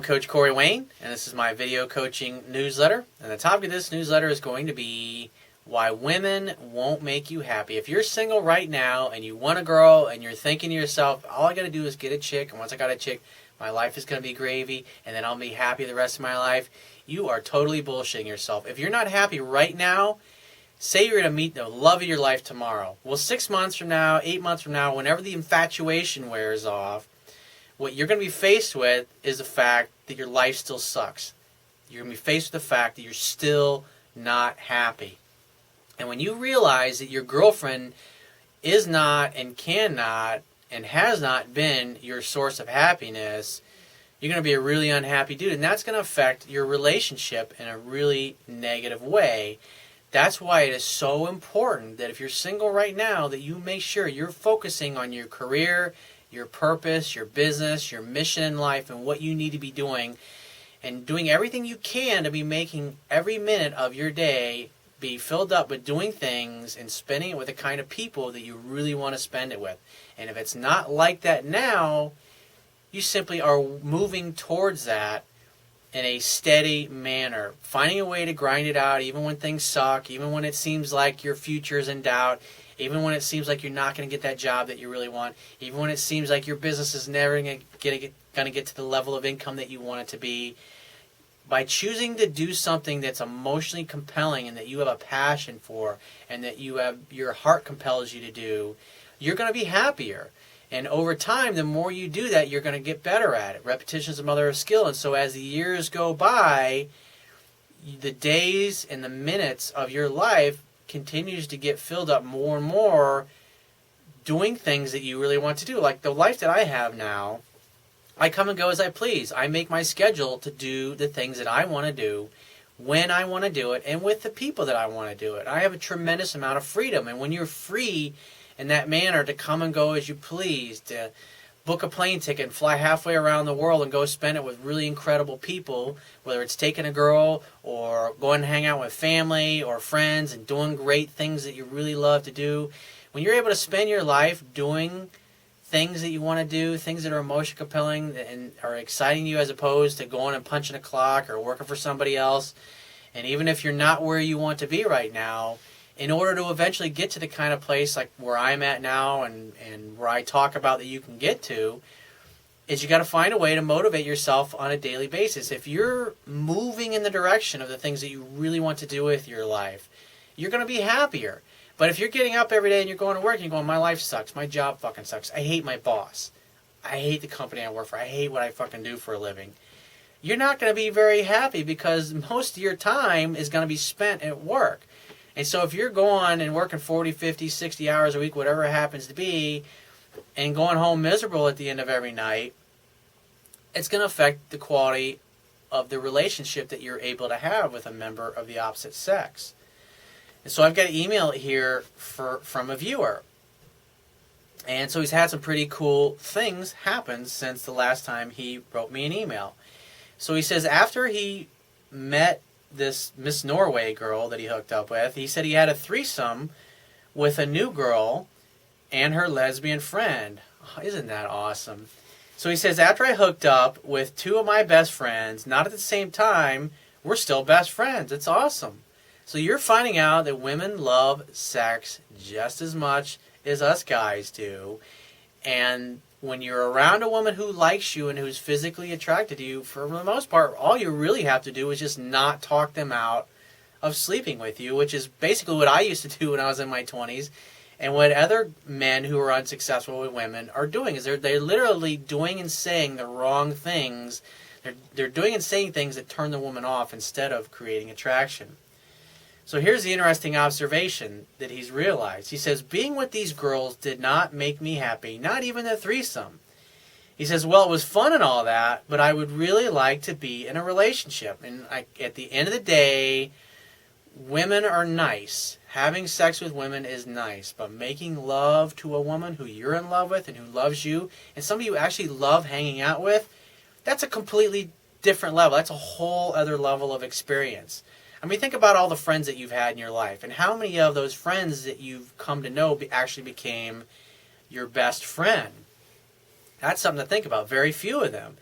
I'm Coach Corey Wayne, and this is my video coaching newsletter. And the topic of this newsletter is going to be why women won't make you happy. If you're single right now and you want a girl and you're thinking to yourself, all I got to do is get a chick, and once I got a chick, my life is going to be gravy, and then I'll be happy the rest of my life, you are totally bullshitting yourself. If you're not happy right now, say you're going to meet the love of your life tomorrow. Well, 6 months from now, 8 months from now, whenever the infatuation wears off, what you're going to be faced with is the fact that your life still sucks. You're going to be faced with the fact that you're still not happy. And when you realize that your girlfriend is not and cannot and has not been your source of happiness, you're going to be a really unhappy dude. And that's going to affect your relationship in a really negative way. That's why it is so important that if you're single right now, that you make sure you're focusing on your career, your purpose, your business, your mission in life, and what you need to be doing, and doing everything you can to be making every minute of your day be filled up with doing things and spending it with the kind of people that you really want to spend it with. And if it's not like that now, you simply are moving towards that in a steady manner, finding a way to grind it out even when things suck, even when it seems like your future is in doubt, even when it seems like you're not going to get that job that you really want, even when it seems like your business is never going to get to the level of income that you want it to be. By choosing to do something that's emotionally compelling and that you have a passion for and that your heart compels you to do, you're going to be happier. And over time, the more you do that, you're going to get better at it. Repetition is the mother of skill. And so as the years go by, the days and the minutes of your life continues to get filled up more and more doing things that you really want to do. Like the life that I have now, I come and go as I please. I make my schedule to do the things that I want to do, when I want to do it, and with the people that I want to do it. I have a tremendous amount of freedom. And when you're free in that manner to come and go as you please, to book a plane ticket and fly halfway around the world and go spend it with really incredible people, whether it's taking a girl or going to hang out with family or friends and doing great things that you really love to do. When you're able to spend your life doing things that you want to do, things that are emotionally compelling and are exciting you as opposed to going and punching a clock or working for somebody else, and even if you're not where you want to be right now, in order to eventually get to the kind of place like where I'm at now and where I talk about that you can get to, is you got to find a way to motivate yourself on a daily basis. If you're moving in the direction of the things that you really want to do with your life, you're going to be happier. But if you're getting up every day and you're going to work and you're going, my life sucks, my job fucking sucks, I hate my boss, I hate the company I work for, I hate what I fucking do for a living, you're not going to be very happy because most of your time is going to be spent at work. And so if you're going and working 40, 50, 60 hours a week, whatever it happens to be, and going home miserable at the end of every night, it's going to affect the quality of the relationship that you're able to have with a member of the opposite sex. And so I've got an email here from a viewer. And so he's had some pretty cool things happen since the last time he wrote me an email. So he says after he met this Miss Norway girl that he hooked up with, he said he had a threesome with a new girl and her lesbian friend. Oh, isn't that awesome? So he says, after I hooked up with two of my best friends, not at the same time, we're still best friends. It's awesome. So you're finding out that women love sex just as much as us guys do. And when you're around a woman who likes you and who's physically attracted to you, for the most part, all you really have to do is just not talk them out of sleeping with you, which is basically what I used to do when I was in my 20s. And what other men who are unsuccessful with women are doing is they're literally doing and saying the wrong things. They're doing and saying things that turn the woman off instead of creating attraction. So here's the interesting observation that he's realized. He says, being with these girls did not make me happy, not even the threesome. He says, well, it was fun and all that, but I would really like to be in a relationship. And at the end of the day, women are nice. Having sex with women is nice, but making love to a woman who you're in love with and who loves you, and somebody you actually love hanging out with, that's a completely different level. That's a whole other level of experience. I mean, think about all the friends that you've had in your life, and how many of those friends that you've come to know actually became your best friend. That's something to think about. Very few of them.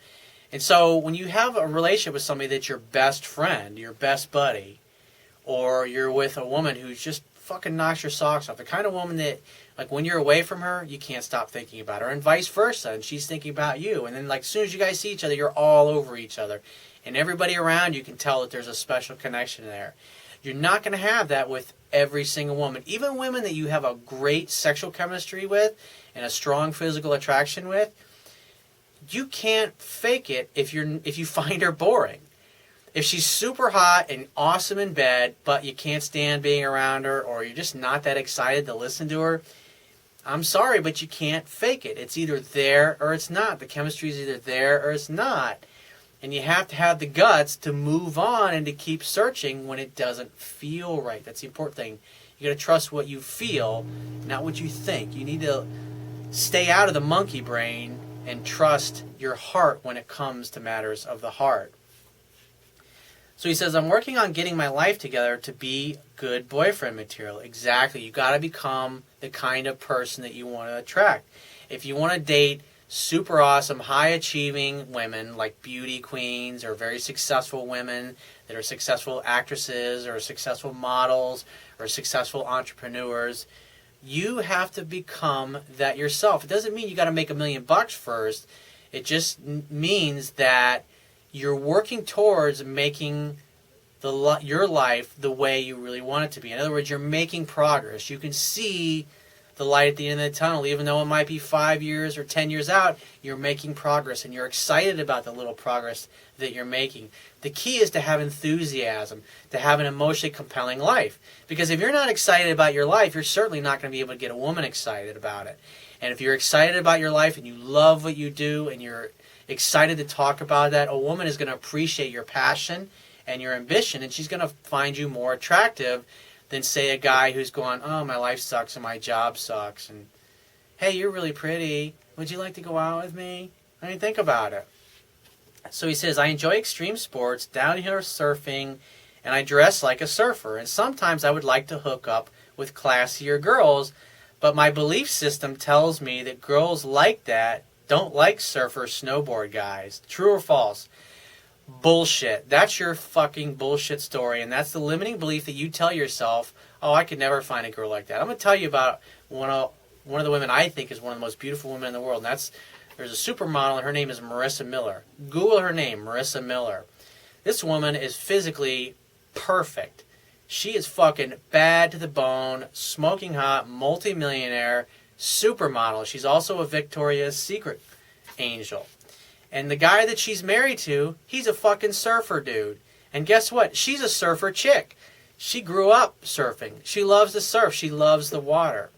And so when you have a relationship with somebody that's your best friend, your best buddy, or you're with a woman who's just fucking knocks your socks off, the kind of woman that, like, when you're away from her, you can't stop thinking about her, and vice versa, and she's thinking about you. And then, like, as soon as you guys see each other, you're all over each other. And everybody around you can tell that there's a special connection there. You're not going to have that with every single woman. Even women that you have a great sexual chemistry with and a strong physical attraction with, you can't fake it if you find her boring. If she's super hot and awesome in bed, but you can't stand being around her, or you're just not that excited to listen to her, I'm sorry, but you can't fake it. It's either there or it's not. The chemistry is either there or it's not. And you have to have the guts to move on and to keep searching when it doesn't feel right. That's the important thing. You got to trust what you feel, not what you think. You need to stay out of the monkey brain and trust your heart when it comes to matters of the heart. So he says, I'm working on getting my life together to be good boyfriend material. Exactly. You got to become the kind of person that you want to attract. If you want to date super awesome, high-achieving women like beauty queens or very successful women that are successful actresses or successful models or successful entrepreneurs, you have to become that yourself. It doesn't mean you got to make $1 million first. It just means that you're working towards making your life the way you really want it to be. In other words, you're making progress. You can see the light at the end of the tunnel. Even though it might be 5 years or 10 years out, you're making progress, and you're excited about the little progress that you're making. The key is to have enthusiasm, to have an emotionally compelling life. Because if you're not excited about your life, you're certainly not going to be able to get a woman excited about it. And if you're excited about your life and you love what you do and you're excited to talk about that, a woman is going to appreciate your passion and your ambition, and she's going to find you more attractive than, say, a guy who's going, oh, my life sucks and my job sucks, and, hey, you're really pretty. Would you like to go out with me? I mean, think about it. So he says, I enjoy extreme sports, downhill surfing, and I dress like a surfer, and sometimes I would like to hook up with classier girls, but my belief system tells me that girls like that don't like surfer snowboard guys. True or false? Bullshit. That's your fucking bullshit story, and that's the limiting belief that you tell yourself, oh, I could never find a girl like that. I'm going to tell you about one of the women I think is one of the most beautiful women in the world, and there's a supermodel, and her name is Marissa Miller. Google her name, Marissa Miller. This woman is physically perfect. She is fucking bad to the bone, smoking hot, multimillionaire, supermodel. She's also a Victoria's Secret angel. And the guy that she's married to, he's a fucking surfer dude. And guess what? She's a surfer chick. She grew up surfing. She loves to surf. She loves the water.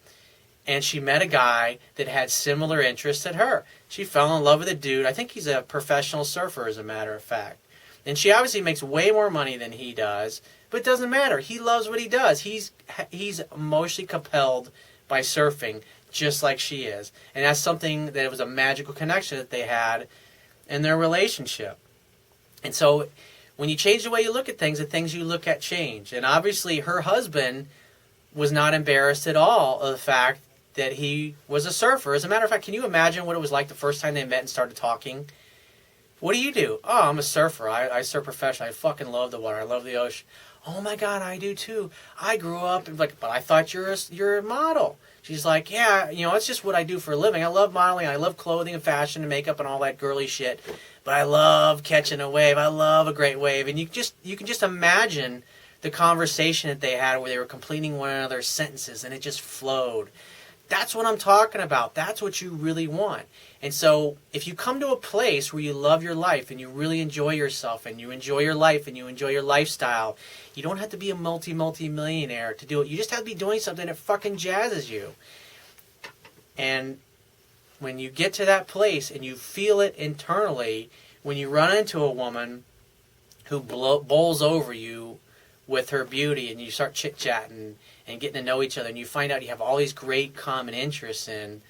And she met a guy that had similar interests at her. She fell in love with a dude. I think he's a professional surfer, as a matter of fact. And she obviously makes way more money than he does. But it doesn't matter. He loves what he does. He's emotionally compelled by surfing, just like she is. And that's something that it was a magical connection that they had in their relationship. And so when you change the way you look at things, the things you look at change. And obviously her husband was not embarrassed at all of the fact that he was a surfer. As a matter of fact, can you imagine what it was like the first time they met and started talking? What do? Oh, I'm a surfer. I surf professionally. I fucking love the water. I love the ocean. Oh my God, I do too. I grew up but I thought you're a model. She's like, yeah, it's just what I do for a living. I love modeling. I love clothing and fashion and makeup and all that girly shit. But I love catching a wave. I love a great wave. And you can just imagine the conversation that they had where they were completing one another's sentences and it just flowed. That's what I'm talking about. That's what you really want. And so if you come to a place where you love your life and you really enjoy yourself and you enjoy your life and you enjoy your lifestyle, you don't have to be a multi-millionaire to do it. You just have to be doing something that fucking jazzes you. And when you get to that place and you feel it internally, when you run into a woman who bowls over you with her beauty and you start chit-chatting and getting to know each other and you find out you have all these great common interests in,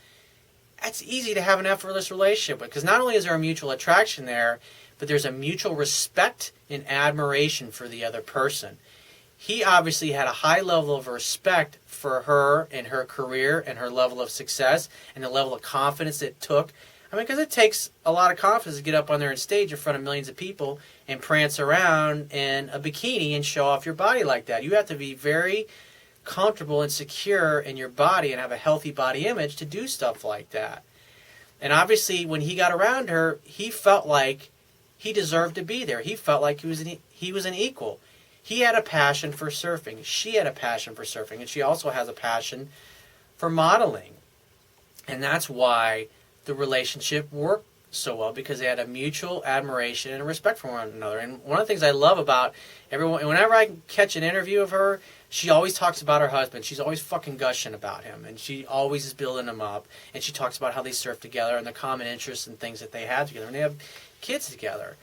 that's easy to have an effortless relationship with, because not only is there a mutual attraction there, but there's a mutual respect and admiration for the other person. He obviously had a high level of respect for her and her career and her level of success and the level of confidence it took. I mean, because it takes a lot of confidence to get up on there on stage in front of millions of people and prance around in a bikini and show off your body like that. You have to be very comfortable and secure in your body and have a healthy body image to do stuff like that. And obviously, when he got around her, he felt like he deserved to be there. He felt like he was an equal. He had a passion for surfing. She had a passion for surfing. And she also has a passion for modeling. And that's why the relationship worked so well, because they had a mutual admiration and respect for one another. And one of the things I love about everyone, whenever I catch an interview of her, she always talks about her husband. She's always fucking gushing about him. And she always is building him up. And she talks about how they surf together and the common interests and things that they have together. And they have kids together.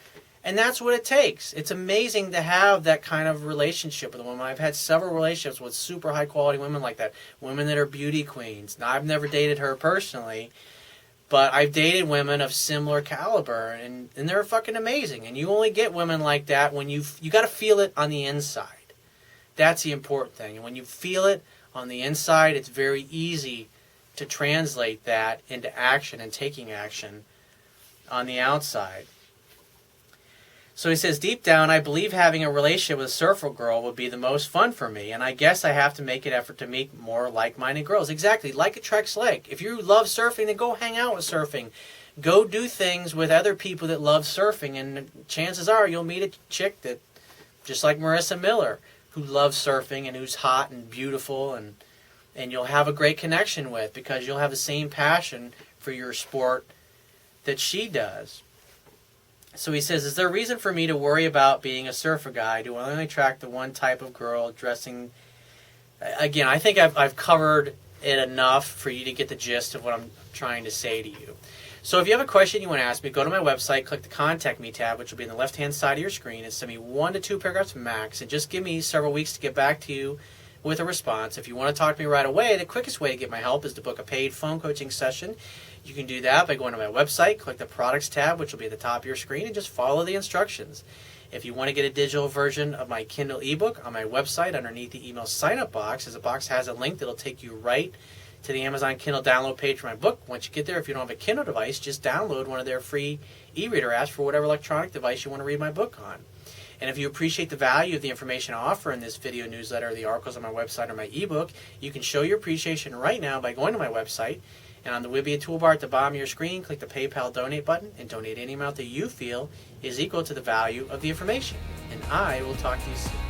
And that's what it takes. It's amazing to have that kind of relationship with a woman. I've had several relationships with super high quality women like that. Women that are beauty queens. Now, I've never dated her personally, but I've dated women of similar caliber, and they're fucking amazing. And you only get women like that when you got to feel it on the inside. That's the important thing. And when you feel it on the inside, it's very easy to translate that into action and taking action on the outside. So he says, deep down, I believe having a relationship with a surfer girl would be the most fun for me, and I guess I have to make an effort to meet more like-minded girls. Exactly, like attracts like. If you love surfing, then go hang out with surfing. Go do things with other people that love surfing, and chances are you'll meet a chick that, just like Marissa Miller, who loves surfing and who's hot and beautiful, and you'll have a great connection with, because you'll have the same passion for your sport that she does. So he says, is there a reason for me to worry about being a surfer guy? Do I only attract the one type of girl dressing? Again, I think I've covered it enough for you to get the gist of what I'm trying to say to you. So if you have a question you want to ask me, go to my website, click the Contact Me tab, which will be on the left-hand side of your screen, and send me 1 to 2 paragraphs max, and just give me several weeks to get back to you with a response. If you want to talk to me right away, the quickest way to get my help is to book a paid phone coaching session. You can do that by going to my website, click the Products tab, which will be at the top of your screen, and just follow the instructions. If you want to get a digital version of my Kindle ebook, on my website, underneath the email sign-up box, the box has a link that will take you right to the Amazon Kindle download page for my book. Once you get there, if you don't have a Kindle device, just download one of their free e-reader apps for whatever electronic device you want to read my book on. And if you appreciate the value of the information I offer in this video newsletter, the articles on my website, or my ebook, you can show your appreciation right now by going to my website. And on the Wibia toolbar at the bottom of your screen, click the PayPal donate button and donate any amount that you feel is equal to the value of the information. And I will talk to you soon.